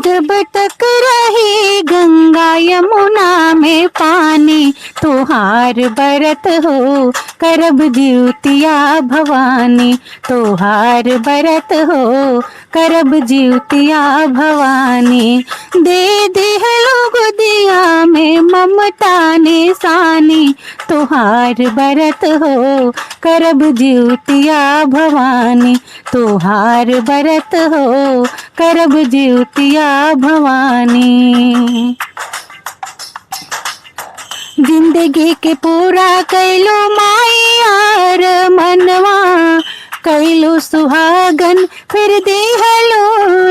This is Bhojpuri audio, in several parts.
जब तक रही गंगा यमुना में पानी, तोहार बरत हो करब जिउतिया भवानी, तोहार बरत हो करब जिउतिया भवानी। दे दिहलो गोदिया में ममता निशानी, तोहार बरत हो करब जिउतिया भवानी, तोहार बरत हो करब जिउतिया भवानी। जिंदगी के पूरा कैलो मायार मनवा, कैलो सुहागन फिर दिहलो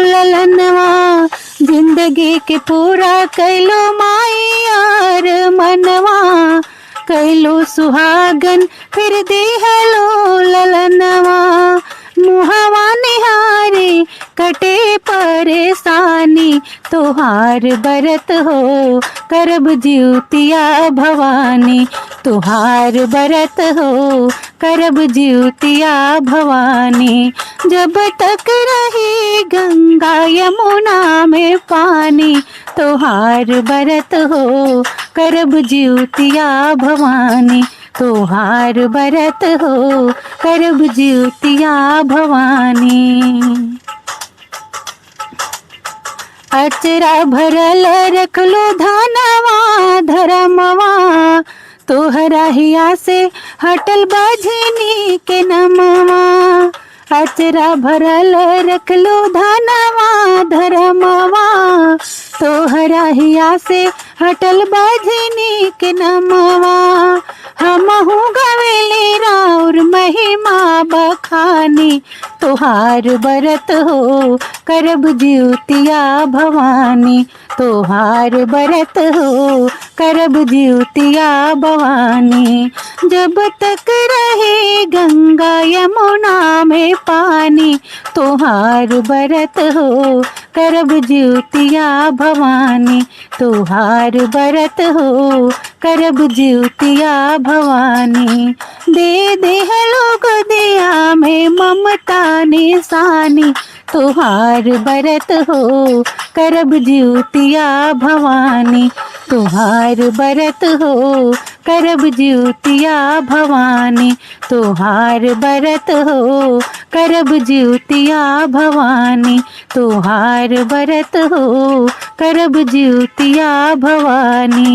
ललनवा। जिंदगी के पूरा कैलो मायार मनवा, कैलो सुहागन फिर दिहलो ललनवा। मुहवा निहारे कटे परेशानी, तोहार बरत हो करब जिउतिया भवानी, तोहार बरत हो करब जिउतिया भवानी। जब तक रही गंगा यमुना में पानी, तोहार बरत हो करब जिउतिया भवानी, तोहार बरत हो करब जिउतिया भवानी। अचरा भरल रखलो धनवा धरमवा, तोहरा हिया से हटल बजनी के नमवा। अचरा भरल रखलो धनवा धरमवा, तोहरा हिया से हटल बजनी के नमवा। हमहु गवेले राउर महिमा बखानी, तोहार बरत हो करब जिउतिया भवानी, तोहार बरत हो करब जिउतिया भवानी। जब तक रहे गंगा यमुना में पानी, तोहार बरत हो करब जिउतिया भवानी, तोहार बरत हो करब जिउतिया भवानी। दे देहलो गोदिया में ममता निशानी, तोहार बरत हो करब जिउतिया भवानी, तोहार बरत हो करब जिउतिया भवानी, तोहार बरत हो करब जिउतिया भवानी, तोहार बरत हो करब जिउतिया भवानी।